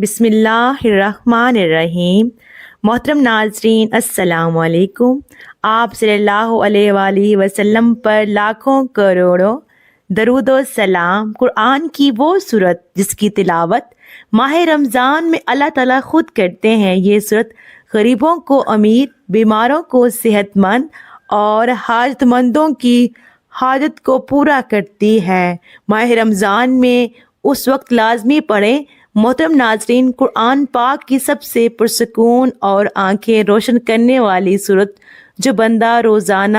بسم اللہ الرحمن الرحیم۔ محترم ناظرین السلام علیکم۔ آپ صلی اللہ علیہ وآلہ وسلم پر لاکھوں کروڑوں درود و سلام۔ قرآن کی وہ صورت جس کی تلاوت ماہ رمضان میں اللہ تعالیٰ خود کرتے ہیں۔ یہ صورت غریبوں کو امیر، بیماروں کو صحت مند اور حاجت مندوں کی حاجت کو پورا کرتی ہے۔ ماہ رمضان میں اس وقت لازمی پڑھیں۔ محترم ناظرین، قرآن پاک کی سب سے پرسکون اور آنکھیں روشن کرنے والی صورت جو بندہ روزانہ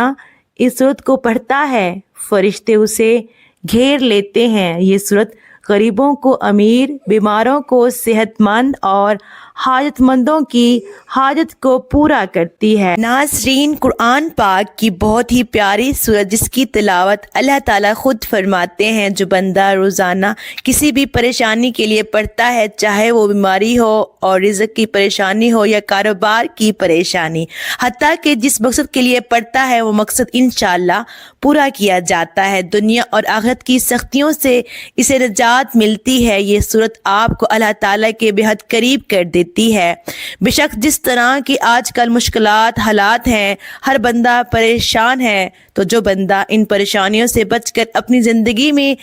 اس صورت کو پڑھتا ہے، فرشتے اسے گھیر لیتے ہیں۔ یہ صورت غریبوں کو امیر، بیماروں کو صحت مند اور حاجت مندوں کی حاجت کو پورا کرتی ہے۔ ناظرین، قرآن پاک کی بہت ہی پیاری صورت جس کی تلاوت اللہ تعالیٰ خود فرماتے ہیں، جو بندہ روزانہ کسی بھی پریشانی کے لیے پڑھتا ہے، چاہے وہ بیماری ہو اور رزق کی پریشانی ہو یا کاروبار کی پریشانی، حتیٰ کہ جس مقصد کے لیے پڑھتا ہے وہ مقصد انشاءاللہ پورا کیا جاتا ہے۔ دنیا اور آخرت کی سختیوں سے اسے نجات ملتی ہے۔ یہ صورت آپ کو اللہ تعالیٰ کے بے حد قریب کر دیتی ہے۔ بے شک جس طرح کی آج کل مشکلات حالات ہیں، ہر بندہ پریشان ہے، تو جو بندہ ان پریشانیوں سے بچ کر اپنی زندگی میں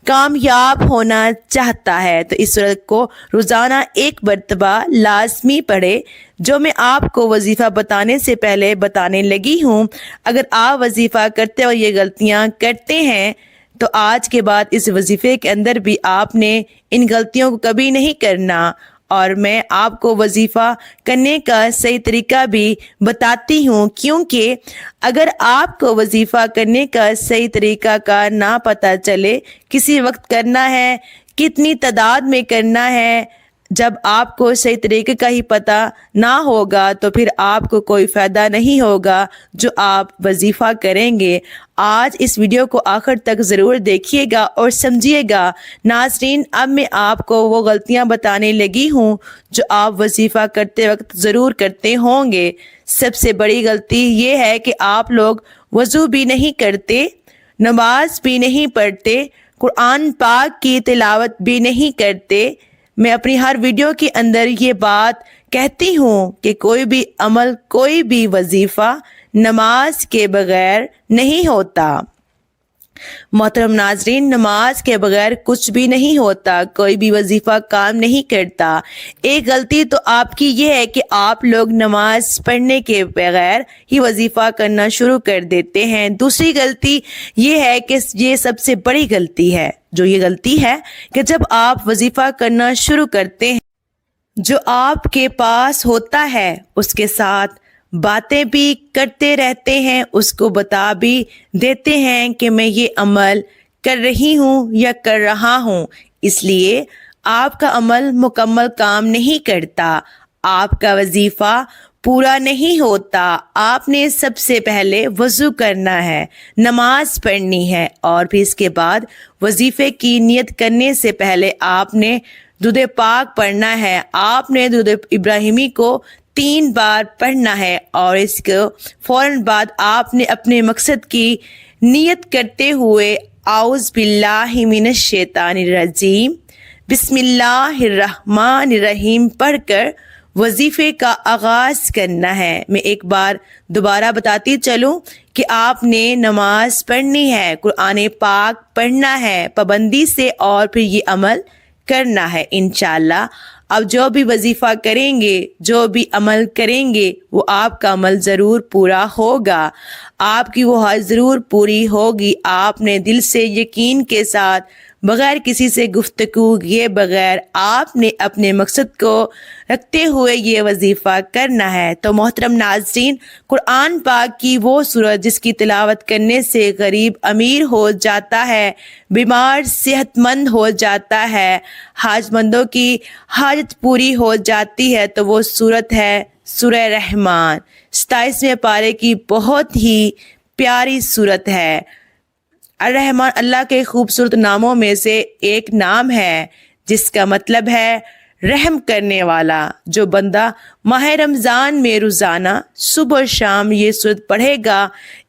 کامیاب ہونا چاہتا ہے تو اس صورت کو روزانہ ایک مرتبہ لازمی پڑھے، جو میں آپ کو وظیفہ بتانے سے پہلے بتانے لگی ہوں۔ اگر آپ وظیفہ کرتے اور یہ غلطیاں کرتے ہیں تو آج کے بعد اس وظیفے کے اندر بھی آپ نے ان غلطیوں کو کبھی نہیں کرنا، اور میں آپ کو وظیفہ کرنے کا صحیح طریقہ بھی بتاتی ہوں، کیونکہ اگر آپ کو وظیفہ کرنے کا صحیح طریقہ کا نہ پتہ چلے، کسی وقت کرنا ہے، کتنی تعداد میں کرنا ہے، جب آپ کو صحیح طریقے کا ہی پتہ نہ ہوگا تو پھر آپ کو کوئی فائدہ نہیں ہوگا جو آپ وظیفہ کریں گے۔ آج اس ویڈیو کو آخر تک ضرور دیکھیے گا اور سمجھیے گا۔ ناظرین، اب میں آپ کو وہ غلطیاں بتانے لگی ہوں جو آپ وظیفہ کرتے وقت ضرور کرتے ہوں گے۔ سب سے بڑی غلطی یہ ہے کہ آپ لوگ وضو بھی نہیں کرتے، نماز بھی نہیں پڑھتے، قرآن پاک کی تلاوت بھی نہیں کرتے۔ میں اپنی ہر ویڈیو کے اندر یہ بات کہتی ہوں کہ کوئی بھی عمل، کوئی بھی وظیفہ نماز کے بغیر نہیں ہوتا۔ محترم ناظرین، نماز کے بغیر کچھ بھی نہیں ہوتا، کوئی بھی وظیفہ کام نہیں کرتا۔ ایک غلطی تو آپ کی یہ ہے کہ آپ لوگ نماز پڑھنے کے بغیر ہی وظیفہ کرنا شروع کر دیتے ہیں۔ دوسری غلطی یہ ہے کہ یہ سب سے بڑی غلطی ہے، جو یہ غلطی ہے کہ جب آپ وظیفہ کرنا شروع کرتے ہیں، جو آپ کے پاس ہوتا ہے اس کے ساتھ باتیں بھی کرتے رہتے ہیں، اس کو بتا بھی دیتے ہیں کہ میں یہ عمل کر رہی ہوں یا کر رہا ہوں، اس لیے آپ کا عمل مکمل کام نہیں کرتا، آپ کا وظیفہ پورا نہیں ہوتا۔ آپ نے سب سے پہلے وضو کرنا ہے، نماز پڑھنی ہے، اور پھر اس کے بعد وظیفے کی نیت کرنے سے پہلے آپ نے درود پاک پڑھنا ہے۔ آپ نے درود ابراہیمی کو 3 بار پڑھنا ہے، اور اس کے فوراً بعد آپ نے اپنے مقصد کی نیت کرتے ہوئے اعوذ باللہ من الشیطان الرجیم بسم اللہ الرحمن الرحیم پڑھ کر وظیفے کا آغاز کرنا ہے۔ میں ایک بار دوبارہ بتاتی چلوں کہ آپ نے نماز پڑھنی ہے، قرآن پاک پڑھنا ہے پابندی سے، اور پھر یہ عمل کرنا ہے انشاءاللہ۔ اب جو بھی وظیفہ کریں گے، جو بھی عمل کریں گے، وہ آپ کا عمل ضرور پورا ہوگا، آپ کی وہ حاجت ضرور پوری ہوگی۔ آپ نے دل سے یقین کے ساتھ، بغیر کسی سے گفتگو کیے بغیر، آپ نے اپنے مقصد کو رکھتے ہوئے یہ وظیفہ کرنا ہے۔ تو محترم ناظرین، قرآن پاک کی وہ سورت جس کی تلاوت کرنے سے غریب امیر ہو جاتا ہے، بیمار صحت مند ہو جاتا ہے، حاجت مندوں کی حاجت پوری ہو جاتی ہے، تو وہ سورت ہے سورہ رحمان۔ 27ویں پارے کی بہت ہی پیاری سورت ہے۔ الرحمن اللہ کے خوبصورت ناموں میں سے ایک نام ہے جس کا مطلب ہے رحم کرنے والا۔ جو بندہ ماہ رمضان میں روزانہ صبح و شام یہ سورت پڑھے گا،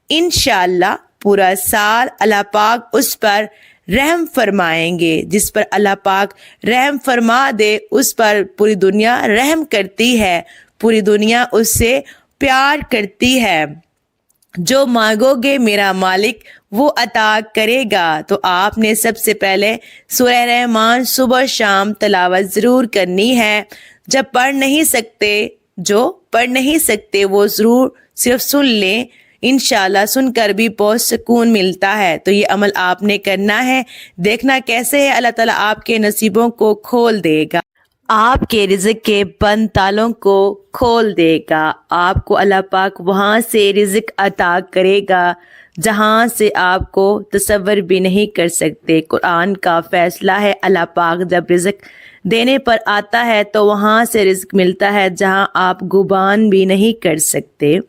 انشاءاللہ پورا سال اللہ پاک اس پر رحم فرمائیں گے۔ جس پر اللہ پاک رحم فرما دے اس پر پوری دنیا رحم کرتی ہے، پوری دنیا اس سے پیار کرتی ہے۔ جو مانگو گے میرا مالک وہ عطا کرے گا۔ تو آپ نے سب سے پہلے سورہ رحمان صبح شام تلاوت ضرور کرنی ہے۔ جو پڑھ نہیں سکتے وہ ضرور صرف سن لیں، انشاءاللہ سن کر بھی بہت سکون ملتا ہے۔ تو یہ عمل آپ نے کرنا ہے، دیکھنا کیسے ہے، اللہ تعالیٰ آپ کے نصیبوں کو کھول دے گا، آپ کے رزق کے بند تالوں کو کھول دے گا، آپ کو اللہ پاک وہاں سے رزق عطا کرے گا جہاں سے آپ کو تصور بھی نہیں کر سکتے۔ قرآن کا فیصلہ ہے، اللہ پاک جب رزق دینے پر آتا ہے تو وہاں سے رزق ملتا ہے جہاں آپ گمان بھی نہیں کر سکتے،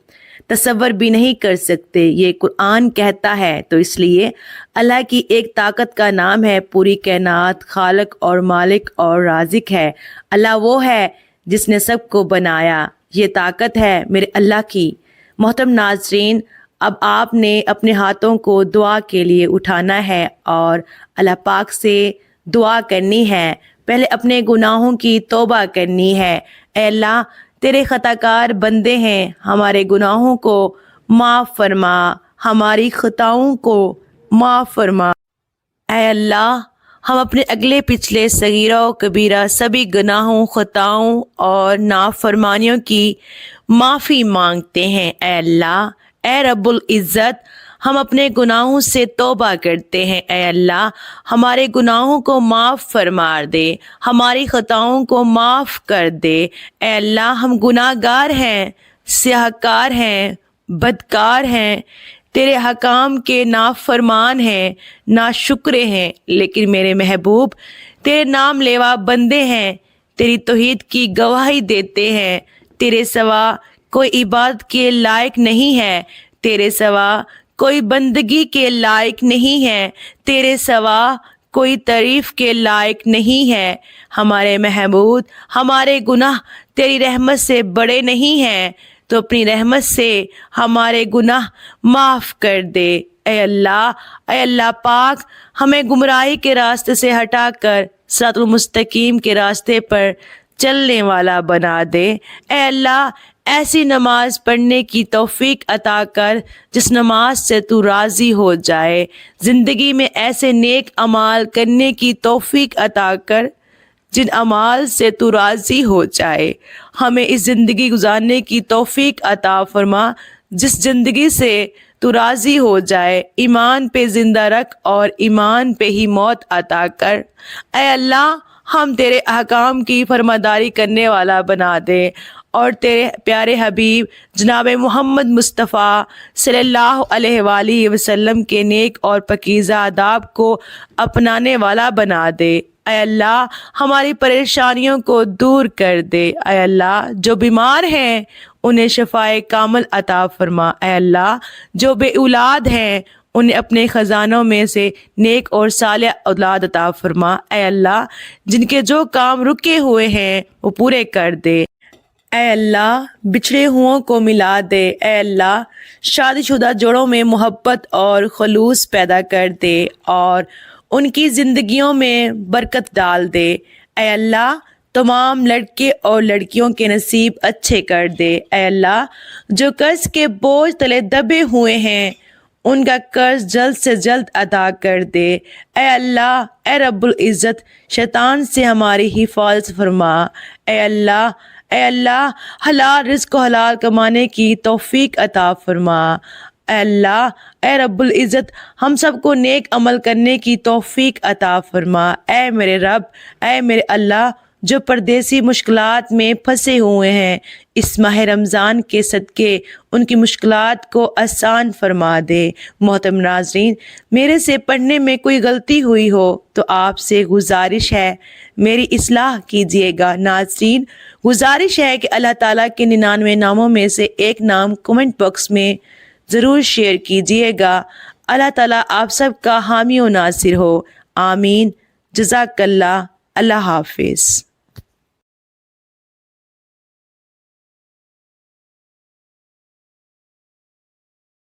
تصور بھی نہیں کر سکتے، یہ قرآن کہتا ہے۔ تو اس لیے اللہ کی ایک طاقت کا نام ہے، پوری کائنات خالق اور مالک اور رازق ہے۔ اللہ وہ ہے جس نے سب کو بنایا، یہ طاقت ہے میرے اللہ کی۔ محترم ناظرین، اب آپ نے اپنے ہاتھوں کو دعا کے لیے اٹھانا ہے اور اللہ پاک سے دعا کرنی ہے۔ پہلے اپنے گناہوں کی توبہ کرنی ہے۔ اے اللہ، تیرے خطا کار بندے ہیں، ہمارے گناہوں کو معاف فرما، ہماری خطاؤں کو معاف فرما۔ اے اللہ، ہم اپنے اگلے پچھلے صغیرہ و کبیرہ سبھی گناہوں، خطاؤں اور نافرمانیوں کی معافی مانگتے ہیں۔ اے اللہ، اے رب العزت، ہم اپنے گناہوں سے توبہ کرتے ہیں۔ اے اللہ، ہمارے گناہوں کو معاف فرما دے، ہماری خطاؤں کو معاف کر دے۔ اے اللہ، ہم گناہ گار ہیں، سیاہ کار ہیں، بدکار ہیں، تیرے حکام کے نافرمان ہیں، ناشکرے ہیں، لیکن میرے محبوب تیرے نام لیوا بندے ہیں، تیری توحید کی گواہی دیتے ہیں۔ تیرے سوا کوئی عبادت کے لائق نہیں ہے، تیرے سوا کوئی بندگی کے لائق نہیں ہے، تیرے سوا کوئی تعریف کے لائق نہیں ہے۔ ہمارے محبوب، ہمارے گناہ تیری رحمت سے بڑے نہیں ہیں، تو اپنی رحمت سے ہمارے گناہ معاف کر دے۔ اے اللہ پاک، ہمیں گمراہی کے راستے سے ہٹا کر صراط المستقیم کے راستے پر چلنے والا بنا دے۔ اے اللہ، ایسی نماز پڑھنے کی توفیق عطا کر جس نماز سے تو راضی ہو جائے، زندگی میں ایسے نیک اعمال کرنے کی توفیق عطا کر جن اعمال سے تو راضی ہو جائے۔ ہمیں اس زندگی گزارنے کی توفیق عطا فرما جس زندگی سے تو راضی ہو جائے، ایمان پہ زندہ رکھ اور ایمان پہ ہی موت عطا کر۔ اے اللہ، ہم تیرے احکام کی فرمانبرداری کرنے والا بنا دے اور تیرے پیارے حبیب جناب محمد مصطفیٰ صلی اللہ علیہ وآلہ وسلم کے نیک اور پاکیزہ آداب کو اپنانے والا بنا دے۔ اے اللہ، ہماری پریشانیوں کو دور کر دے۔ اے اللہ، جو بیمار ہیں انہیں شفائے کامل عطا فرما۔ اے اللہ، جو بے اولاد ہیں انہیں اپنے خزانوں میں سے نیک اور صالح اولاد عطا فرما۔ اے اللہ، جن کے جو کام رکے ہوئے ہیں وہ پورے کر دے۔ اے اللہ، بچھڑے ہوں کو ملا دے۔ اے اللہ، شادی شدہ جوڑوں میں محبت اور خلوص پیدا کر دے اور ان کی زندگیوں میں برکت ڈال دے۔ اے اللہ، تمام لڑکے اور لڑکیوں کے نصیب اچھے کر دے۔ اے اللہ، جو قرض کے بوجھ تلے دبے ہوئے ہیں ان کا قرض جلد سے جلد ادا کر دے۔ اے اللہ، اے رب العزت، شیطان سے ہماری حفاظت فرما۔ اے اللہ، حلال رزق کو حلال کمانے کی توفیق عطا فرما۔ اے اللہ، اے رب العزت، ہم سب کو نیک عمل کرنے کی توفیق عطا فرما۔ اے میرے رب، اے میرے اللہ، جو پردیسی مشکلات میں پھنسے ہوئے ہیں اس ماہ رمضان کے صدقے ان کی مشکلات کو آسان فرما دے۔ محترم ناظرین، میرے سے پڑھنے میں کوئی غلطی ہوئی ہو تو آپ سے گزارش ہے میری اصلاح کیجیے گا۔ ناظرین، گزارش ہے کہ اللہ تعالیٰ کے 99 ناموں میں سے ایک نام کمنٹ باکس میں ضرور شیئر کیجیے گا۔ اللہ تعالیٰ آپ سب کا حامی و ناصر ہو، آمین۔ جزاک اللہ۔ اللہ حافظ۔